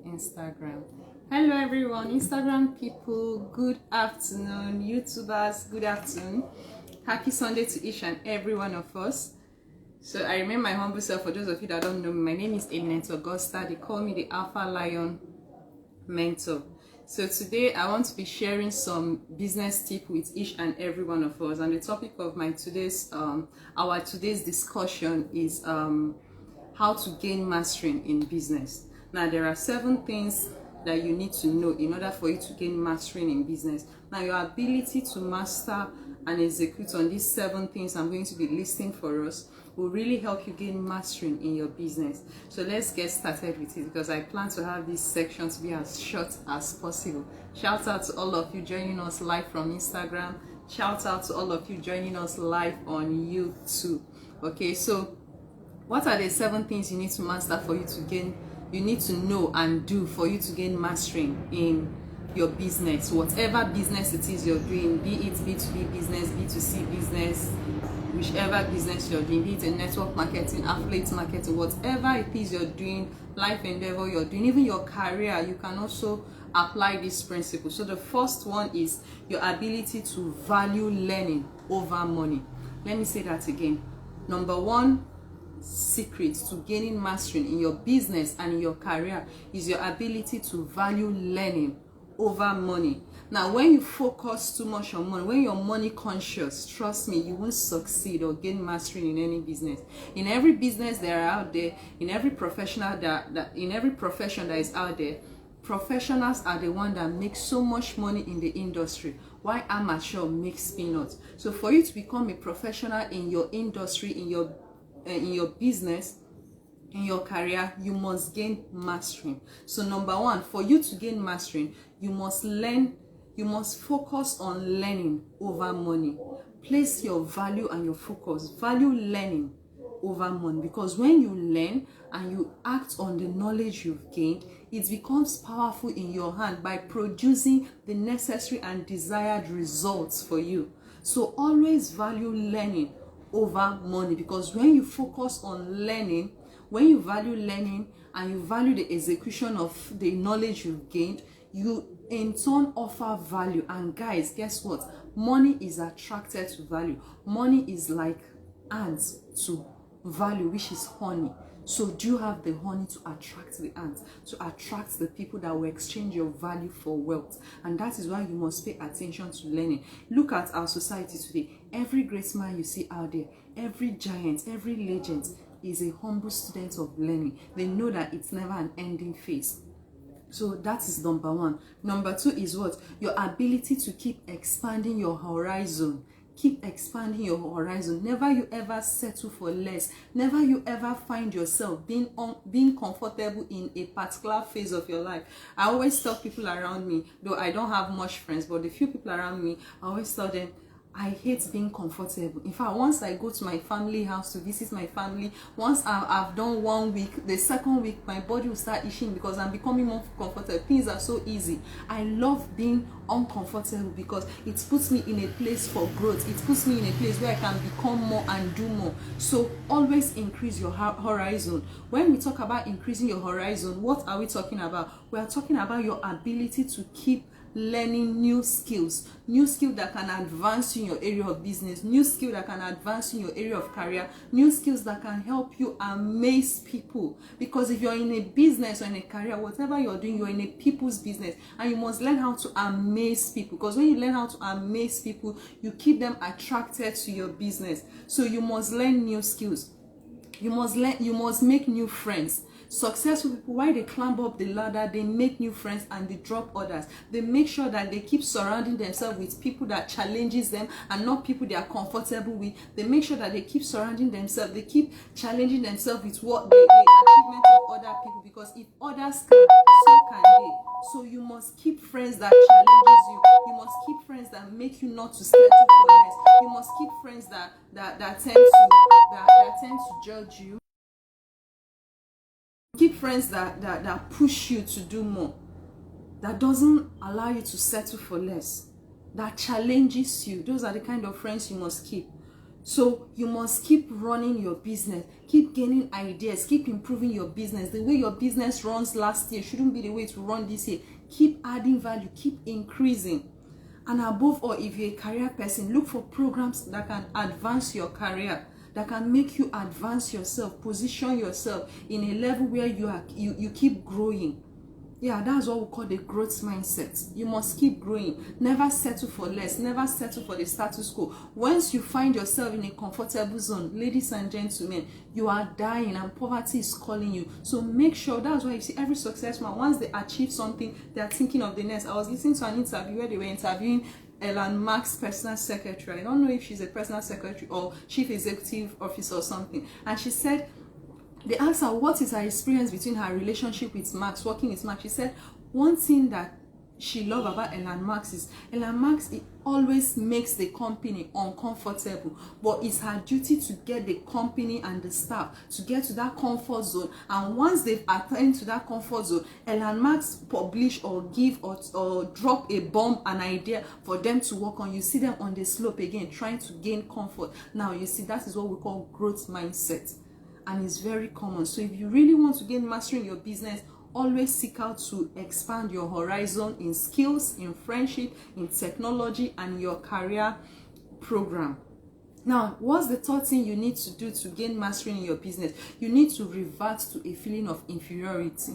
Instagram. Hello everyone, Instagram people, good afternoon. YouTubers, good afternoon. Happy Sunday to each and every one of us. So I remain my humble self. For those of you that don't know me, my name is Eminent Augusta. They call me the Alpha Lion Mentor. So today I want to be sharing some business tips with each and every one of us, and the topic of my today's discussion is how to gain mastering in business. Now there are 7 things that you need to know in order for you to gain mastering in business. Now your ability to master and execute on these 7 things I'm going to be listing for us will really help you gain mastering in your business. So let's get started with it, because I plan to have this section to be as short as possible. Shout out to all of you joining us live from Instagram. Shout out to all of you joining us live on YouTube. Okay, so what are the 7 things you need to master for you to gain, you need to know and do for you to gain mastering in your business? Whatever business it is you're doing, be it B2B business, B2C business, whichever business you're doing, be it in network marketing, affiliate marketing, whatever it is you're doing, life endeavor you're doing, even your career, you can also apply this principle. So the first one is your ability to value learning over money. Let me say that again. Number 1 secret to gaining mastering in your business and in your career is your ability to value learning over money. Now, when you focus too much on money, when you're money conscious, trust me, you won't succeed or gain mastery in any business. In every business that are out there, in every professional in every profession that is out there, professionals are the one that make so much money in the industry, while amateur makes peanuts. So for you to become a professional in your industry, in your business, in your career, you must gain mastering. So number 1, for you to gain mastering, you must learn, you must focus on learning over money. Place your value and your focus, value learning over money, because when you learn and you act on the knowledge you've gained, it becomes powerful in your hand by producing the necessary and desired results for you. So always value learning over money, because when you focus on learning, when you value learning and you value the execution of the knowledge you've gained, you in turn offer value. And guys, guess what? Money is attracted to value. Money is like ants to value, which is honey. So do you have the honey to attract the ants, to attract the people that will exchange your value for wealth? And that is why you must pay attention to learning. Look at our society today. Every great man you see out there, every giant, every legend is a humble student of learning. They know that it's never an ending phase. So that is number 1. Number 2 is what? Your ability to keep expanding your horizon. Keep expanding your horizon. Never you ever settle for less. Never you ever find yourself being comfortable in a particular phase of your life. I always tell people around me, though I don't have much friends, but the few people around me, I always tell them, I hate being comfortable. In fact, once I go to my family house to visit my family, once I've done 1 week, the second week my body will start itching because I'm becoming more comfortable. Things are so easy. I love being uncomfortable because it puts me in a place for growth. It puts me in a place where I can become more and do more. So always increase your horizon. When we talk about increasing your horizon, what are we talking about? We are talking about your ability to keep learning new skills that can advance you in your area of business, new skill that can advance you in your area of career, new skills that can help you amaze people. Because if you're in a business or in a career, whatever you're doing, you're in a people's business, and you must learn how to amaze people. Because when you learn how to amaze people, you keep them attracted to your business. So you must learn new skills. You must make new friends. Successful people, while they climb up the ladder, they make new friends and they drop others. They make sure that they keep surrounding themselves with people that challenges them and not people they are comfortable with. They make sure that they keep surrounding themselves, they keep challenging themselves with what the achievement of other people, because if others can, so can they. So you must keep friends that challenges you. You must keep friends that make you not to settle for less. You must keep friends that tend to judge you. Keep friends that push you to do more, that doesn't allow you to settle for less, that challenges you. Those are the kind of friends you must keep. So you must keep running your business, keep gaining ideas, keep improving your business. The way your business runs last year shouldn't be the way to run this year. Keep adding value, keep increasing. And above all, if you're a career person, look for programs that can advance your career, that can make you advance yourself, position yourself in a level where you keep growing. Yeah, that's what we call the growth mindset. You must keep growing. Never settle for less. Never settle for the status quo. Once you find yourself in a comfortable zone, ladies and gentlemen, you are dying and poverty is calling you. So make sure, that's why you see every successful man, once they achieve something, they are thinking of the next. I was listening to an interview where they were interviewing Elon Musk's personal secretary. I don't know if she's a personal secretary or chief executive officer or something. And she said, they asked her what is her experience between her relationship with Max, working with Max. She said one thing that she loved about Elon Musk is Elon Musk, it always makes the company uncomfortable, but it's her duty to get the company and the staff to get to that comfort zone. And once they've attained to that comfort zone, Elon Musk publish or give or drop a bomb, an idea for them to work on. You see them on the slope again, trying to gain comfort. Now you see, that is what we call growth mindset. And it's very common. So if you really want to gain mastery in your business, always seek out to expand your horizon in skills, in friendship, in technology, and your career program. Now, what's the third thing you need to do to gain mastery in your business? You need to revert to a feeling of inferiority.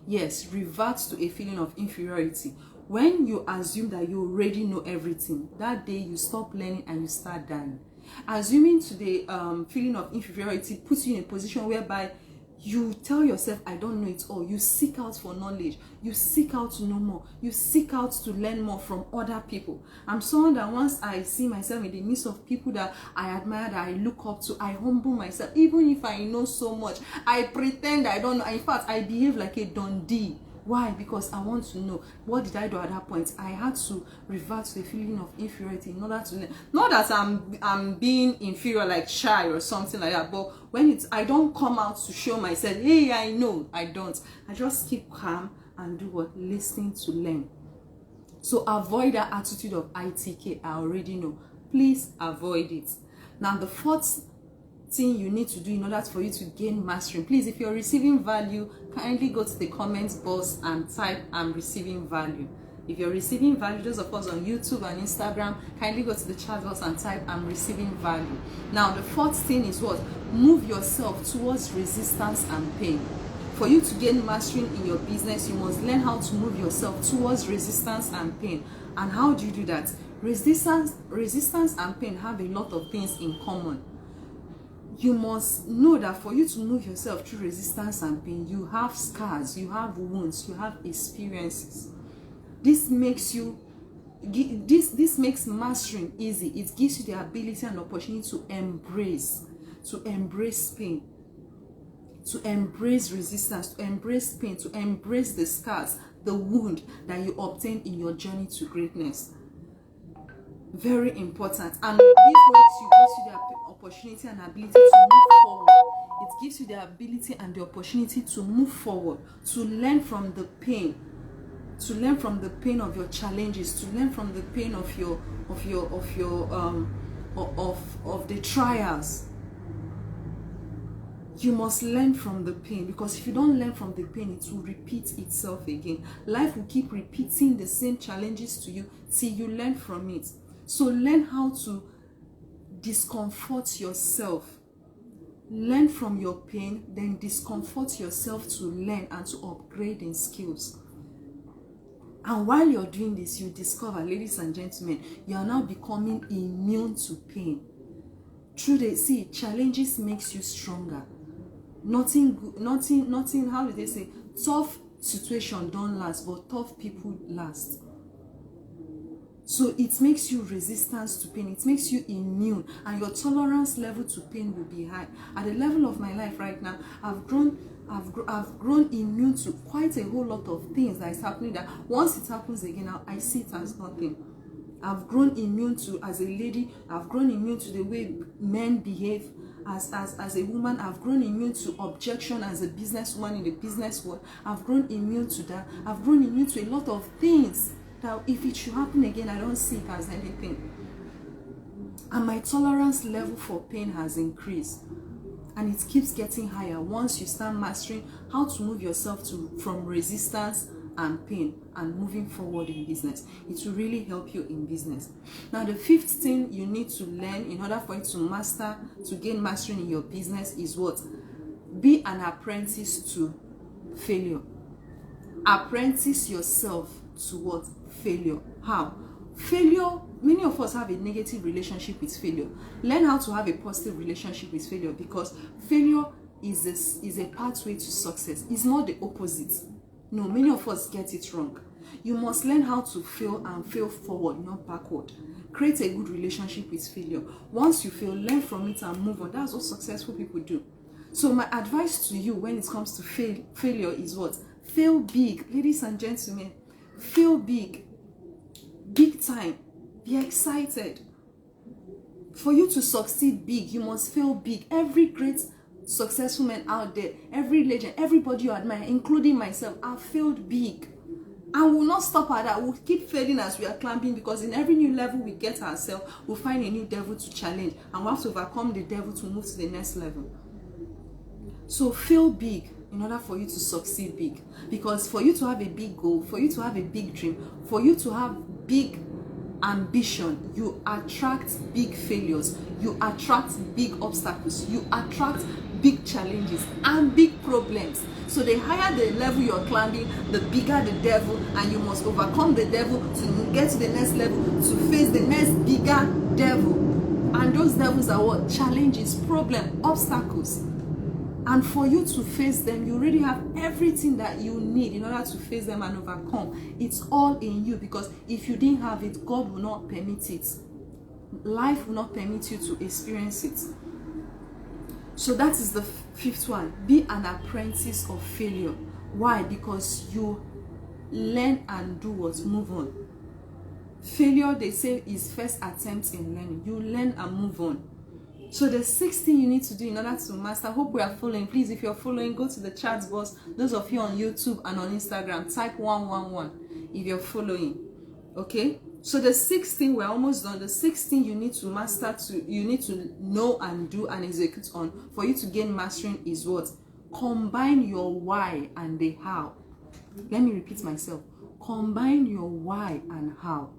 Yes, revert to a feeling of inferiority. When you assume that you already know everything, that day you stop learning and you start dying. Assuming to the feeling of inferiority puts you in a position whereby you tell yourself, I don't know it all. You seek out for knowledge. You seek out to know more. You seek out to learn more from other people. I'm someone that once I see myself in the midst of people that I admire, that I look up to, I humble myself. Even if I know so much, I pretend I don't know. In fact, I behave like a Dundee. Why? Because I want to know, what did I do at that point? I had to revert to the feeling of inferiority in order to learn. Not that I'm being inferior, like shy or something like that, but when I don't come out to show myself, hey, I know. I don't. I just keep calm and do what? Listening to learn. So avoid that attitude of ITK, I already know. Please avoid it. Now the fourth thing you need to do in order for you to gain mastery, please, if you're receiving value, kindly go to the comments box and type I'm receiving value. If you're receiving value, those of us on YouTube and Instagram, kindly go to the chat box and type I'm receiving value. Now the fourth thing is what? Move yourself towards resistance and pain. For you to gain mastery in your business, you must learn how to move yourself towards resistance and pain. And how do you do that? Resistance and pain have a lot of things in common. You must know that for you to move yourself through resistance and pain, you have scars, you have wounds, you have experiences. This makes mastering easy. It gives you the ability and opportunity to embrace pain, to embrace resistance, to embrace pain, to embrace the scars, the wound that you obtained in your journey to greatness. Very important. And this gives you the opportunity and ability to move forward. It gives you the ability and the opportunity to move forward, to learn from the pain, to learn from the pain of your challenges, to learn from the pain of the trials. You must learn from the pain, because if you don't learn from the pain, it will repeat itself again. Life will keep repeating the same challenges to you till you learn from it. So learn how to discomfort yourself. Learn from your pain, then discomfort yourself to learn and to upgrade in skills. And while you're doing this, you discover, ladies and gentlemen, you are now becoming immune to pain. Challenges makes you stronger. Nothing, how do they say? Tough situation don't last, but tough people last. So it makes you resistant to pain. It makes you immune, and your tolerance level to pain will be high. At the level of my life right now, I've grown immune to quite a whole lot of things that is happening, that once it happens again, I see it as nothing. I've grown immune to, as a lady, I've grown immune to the way men behave. As a woman, I've grown immune to objection as a businesswoman in the business world. I've grown immune to that. I've grown immune to a lot of things that if it should happen again, I don't see it as anything. And my tolerance level for pain has increased. And it keeps getting higher once you start mastering how to move yourself from resistance and pain and moving forward in business. It will really help you in business. Now, the fifth thing you need to learn in order for you to gain mastery in your business is what? Be an apprentice to failure. Apprentice yourself to what? Failure. How? Failure, many of us have a negative relationship with failure. Learn how to have a positive relationship with failure, because failure is a pathway to success. It's not the opposite. No, many of us get it wrong. You must learn how to fail and fail forward, not backward. Create a good relationship with failure. Once you fail, learn from it and move on. That's what successful people do. So my advice to you when it comes to failure is what? Fail big. Ladies and gentlemen, fail big. Big time. Be excited. For you to succeed big, you must fail big. Every great successful man out there, every legend, everybody you admire, including myself, have failed big. And we'll not stop at that. We'll keep failing as we are climbing, because in every new level we get ourselves, we'll find a new devil to challenge, and we'll have to overcome the devil to move to the next level. So fail big in order for you to succeed big. Because for you to have a big goal, for you to have a big dream, for you to have big ambition, you attract big failures, you attract big obstacles, you attract big challenges and big problems. So the higher the level you're climbing, the bigger the devil, and you must overcome the devil to get to the next level, to face the next bigger devil. And those devils are what? Challenges, problems, obstacles. And for you to face them, you already have everything that you need in order to face them and overcome. It's all in you, because if you didn't have it, God will not permit it. Life will not permit you to experience it. So that is the fifth one. Be an apprentice of failure. Why? Because you learn and do what? Move on. Failure, they say, is first attempt in learning. You learn and move on. So the sixth thing you need to do in order to master, hope we are following. Please, if you're following, go to the chat box. Those of you on YouTube and on Instagram, type 111 if you're following. Okay? So the sixth thing, we're almost done. The sixth thing you need to master, you need to know and do and execute on for you to gain mastering is what? Combine your why and the how. Let me repeat myself. Combine your why and how.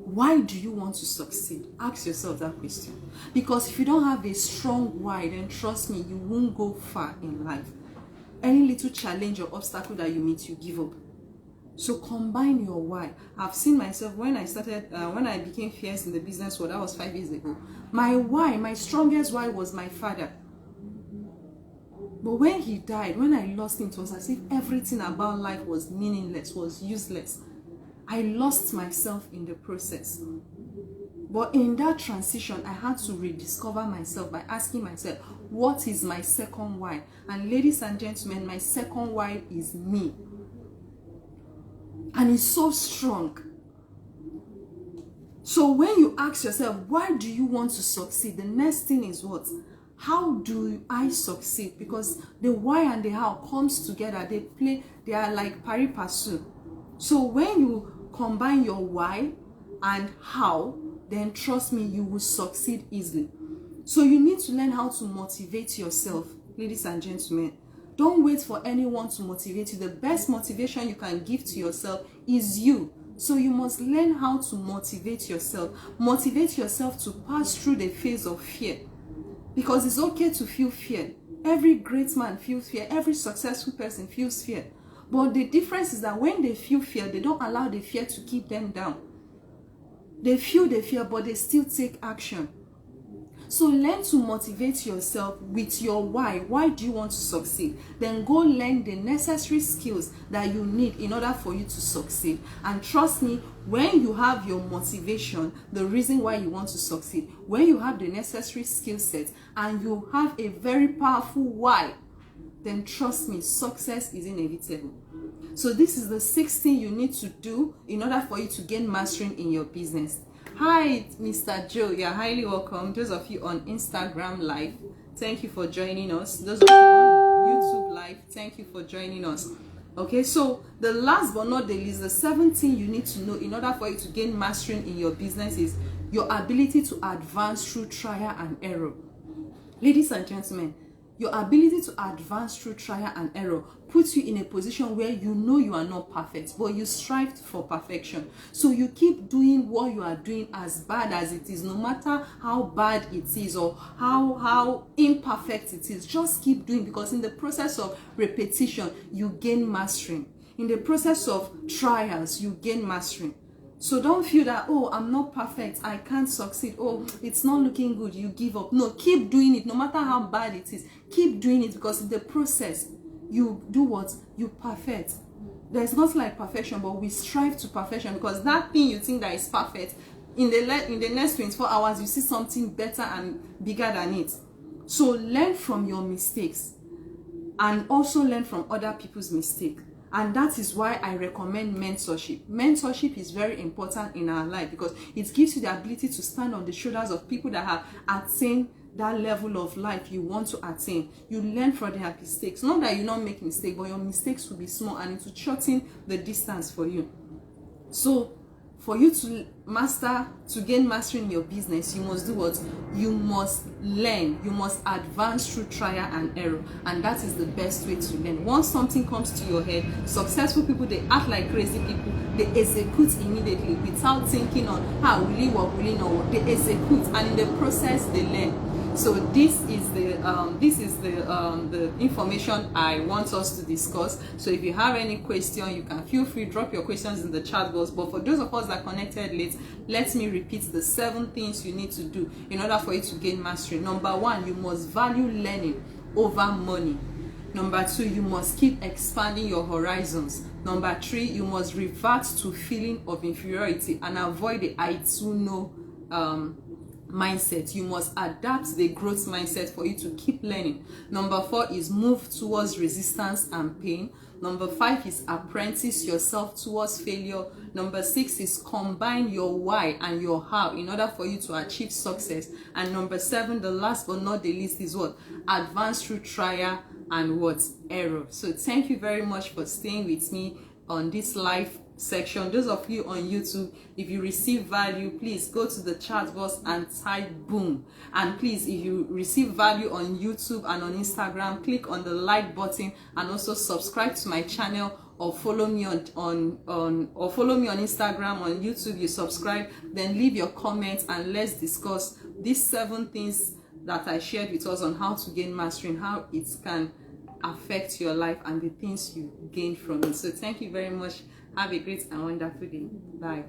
Why do you want to succeed? Ask yourself that question. Because if you don't have a strong why, then trust me, you won't go far in life. Any little challenge or obstacle that you meet, you give up. So combine your why. I've seen myself when I became fierce in the business world, that was 5 years ago. My why, my strongest why was my father. But when he died, when I lost him, it was as if everything about life was meaningless, was useless. I lost myself in the process. But in that transition, I had to rediscover myself by asking myself, what is my second why? And ladies and gentlemen, my second why is me. And it's so strong. So when you ask yourself, why do you want to succeed? The next thing is what? How do I succeed? Because the why and the how comes together. They are like pari passu. So when you combine your why and how, then trust me, you will succeed easily. So you need to learn how to motivate yourself, ladies and gentlemen. Don't wait for anyone to motivate you. The best motivation you can give to yourself is you. So you must learn how to motivate yourself. Motivate yourself to pass through the phase of fear. Because it's okay to feel fear. Every great man feels fear. Every successful person feels fear. But the difference is that when they feel fear, they don't allow the fear to keep them down. They feel the fear, but they still take action. So learn to motivate yourself with your why. Why do you want to succeed? Then go learn the necessary skills that you need in order for you to succeed. And trust me, when you have your motivation, the reason why you want to succeed, when you have the necessary skill set and you have a very powerful why, then trust me, success is inevitable. So this is the sixth thing you need to do in order for you to gain mastery in your business. Hi, Mr. Joe. You're highly welcome. Those of you on Instagram Live, thank you for joining us. Those of you on YouTube Live, thank you for joining us. Okay, so the last but not the least, the seventh thing you need to know in order for you to gain mastery in your business is your ability to advance through trial and error. Ladies and gentlemen, your ability to advance through trial and error puts you in a position where you know you are not perfect, but you strive for perfection. So you keep doing what you are doing as bad as it is, no matter how bad it is or how imperfect it is. Just keep doing, because in the process of repetition, you gain mastering. In the process of trials, you gain mastering. So don't feel that, oh, I'm not perfect, I can't succeed, oh, it's not looking good, you give up. No, keep doing it, no matter how bad it is. Keep doing it, because in the process, you do what? You perfect. There's not like perfection, but we strive to perfection, because that thing you think that is perfect, in the next 24 hours, you see something better and bigger than it. So learn from your mistakes and also learn from other people's mistakes. And that is why I recommend mentorship. Mentorship is very important in our life, because it gives you the ability to stand on the shoulders of people that have attained that level of life you want to attain. You learn from their mistakes. Not that you not make mistakes, but your mistakes will be small and it will shorten the distance for you. So for you to gain mastery in your business, you must do what? You must learn. You must advance through trial and error. And that is the best way to learn. Once something comes to your head, successful people, they act like crazy people. They execute immediately without thinking on how will it work, will it not work. They execute, and in the process, they learn. So this is the information I want us to discuss. So if you have any question, you can feel free, drop your questions in the chat box. But for those of us that connected late, let me repeat the 7 things you need to do in order for you to gain mastery. Number 1, you must value learning over money. Number 2, you must keep expanding your horizons. Number 3, you must revert to feeling of inferiority and avoid the I too know mindset. You must adapt the growth mindset for you to keep learning. Number 4 is move towards resistance and pain. Number 5 is apprentice yourself towards failure. Number 6 is combine your why and your how in order for you to achieve success. And number 7, the last but not the least, is what? Advance through trial and what? Error. So thank you very much for staying with me on this live section. Those of you on YouTube, if you receive value, please go to the chat box and type boom. And please, if you receive value on YouTube and on Instagram, click on the like button and also subscribe to my channel, or follow me on Instagram. On YouTube, you subscribe, then leave your comments and let's discuss these 7 things that I shared with us on how to gain mastery and how it can affect your life and the things you gain from it. So thank you very much. Have a great and wonderful day. Bye.